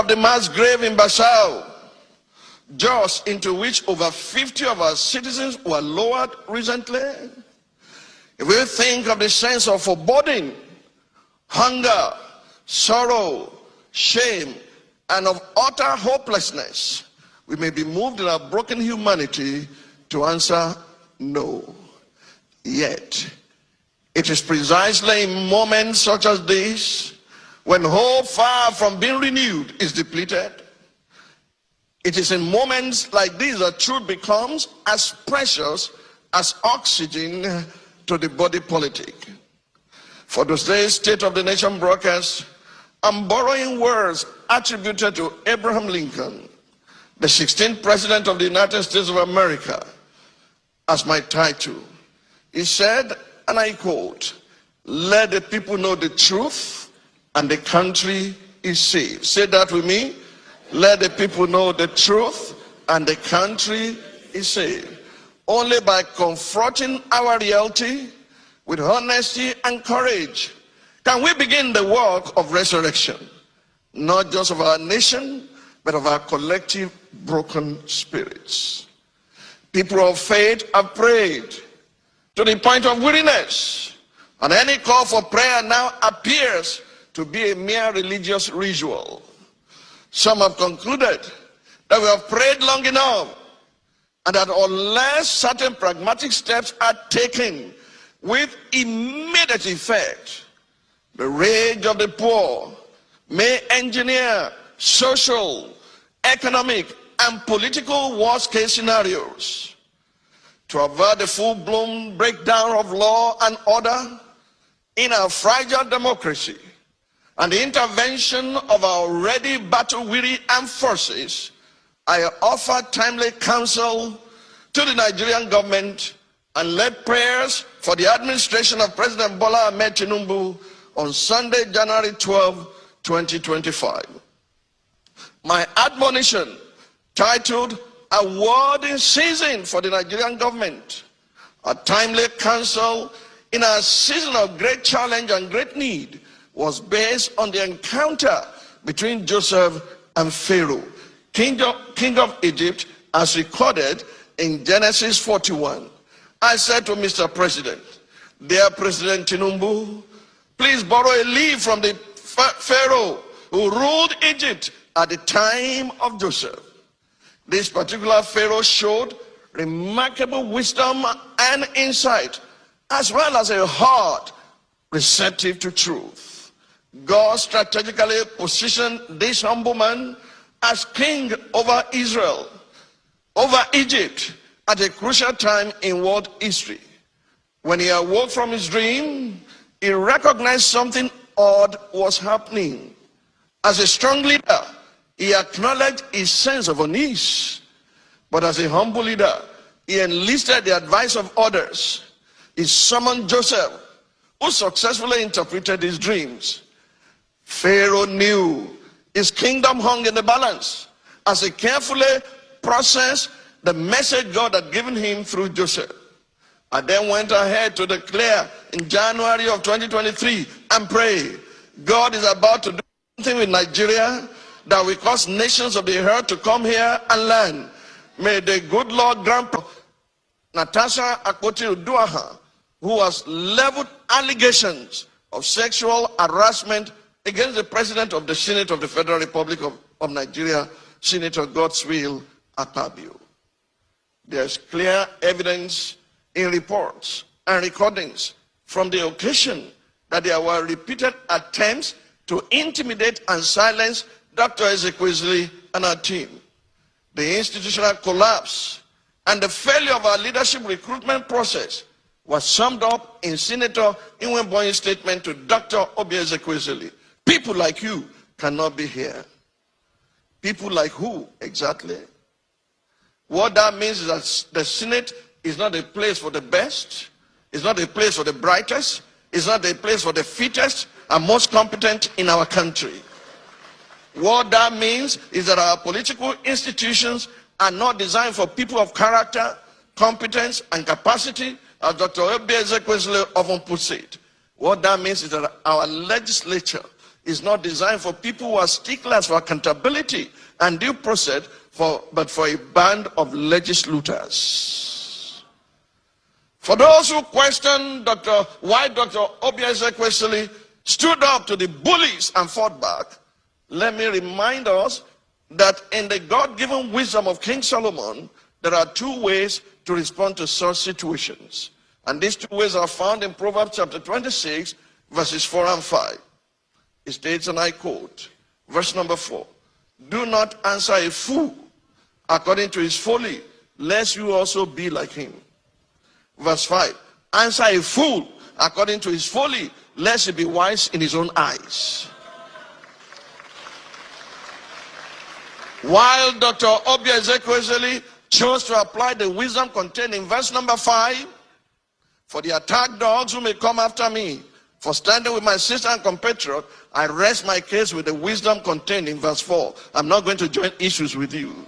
of the mass grave in Basau, Jos, into which over 50 of our citizens were lowered recently. If we think of the sense of foreboding, hunger, sorrow, shame, and of utter hopelessness, we may be moved in our broken humanity to answer no. Yet, it is precisely in moments such as this, when hope far from being renewed is depleted, it is in moments like these that truth becomes as precious as oxygen to the body politic. For today's State of the Nation broadcast, I'm borrowing words attributed to Abraham Lincoln, the 16th President of the United States of America, as my title. He said, and I quote, "Let the people know the truth and the country is saved." Say that with me. Let the people know the truth and the country is saved. Only by confronting our reality with honesty and courage can we begin the work of resurrection, not just of our nation, but of our collective broken spirits. People of faith have prayed to the point of weariness, and any call for prayer now appears to be a mere religious ritual. Some have concluded that we have prayed long enough, and that unless certain pragmatic steps are taken with immediate effect, the rage of the poor may engineer social, economic, and political worst-case scenarios. To avert the full-blown breakdown of law and order in our fragile democracy, and the intervention of our already battle-weary armed forces, I offer timely counsel to the Nigerian government and led prayers for the administration of President Bola Ahmed Tinubu on Sunday, January 12, 2025. My admonition, titled "A Word in Season for the Nigerian Government," a timely counsel in a season of great challenge and great need, was based on the encounter between Joseph and Pharaoh, king of Egypt, as recorded in Genesis 41. I said to Mr. President, "Dear President Tunubu, please borrow a leaf from the Pharaoh who ruled Egypt at the time of Joseph." This particular Pharaoh showed remarkable wisdom and insight, as well as a heart receptive to truth. God strategically positioned this humble man as king over Israel, over Egypt, at a crucial time in world history. When he awoke from his dream, he recognized something odd was happening. As a strong leader, he acknowledged his sense of unease. But as a humble leader, he enlisted the advice of others. He summoned Joseph, who successfully interpreted his dreams. Pharaoh knew his kingdom hung in the balance as he carefully processed the message God had given him through Joseph. I then went ahead to declare in January of 2023 and pray, God is about to do something with Nigeria that will cause nations of the earth to come here and learn. May the good Lord grant Natasha Akpoti-Uduaghan, who has leveled allegations of sexual harassment against the President of the Senate of the Federal Republic of Nigeria, Senator Godswill Akpabio. There is clear evidence in reports and recordings from the occasion that there were repeated attempts to intimidate and silence Dr. Ezekwesili and her team. The institutional collapse and the failure of our leadership recruitment process was summed up in Senator Iwemboye's statement to Dr. Obi Ezekwesili. People like you cannot be here. People like who exactly? What that means is that the Senate is not a place for the best, it's not a place for the brightest, it's not a place for the fittest and most competent in our country. What that means is that our political institutions are not designed for people of character, competence, and capacity, as Dr. Obi Ezekwesili often puts it. What that means is that our legislature is not designed for people who are sticklers for accountability and due process, but for a band of legislators. For those who question why Dr. Obieze Kwesili stood up to the bullies and fought back, let me remind us that in the God-given wisdom of King Solomon, there are two ways to respond to such situations. And these two ways are found in Proverbs chapter 26, verses 4 and 5. It states, and I quote, verse number 4, "Do not answer a fool according to his folly, lest you also be like him." Verse 5, "Answer a fool according to his folly, lest he be wise in his own eyes." While Dr. Obieze Kwesili chose to apply the wisdom contained in verse number 5, "For the attack dogs who may come after me, for standing with my sister and compatriot, I rest my case with the wisdom contained in verse 4. I'm not going to join issues with you.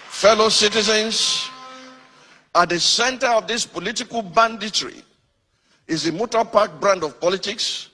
Fellow citizens, at the center of this political banditry is the motor park brand of politics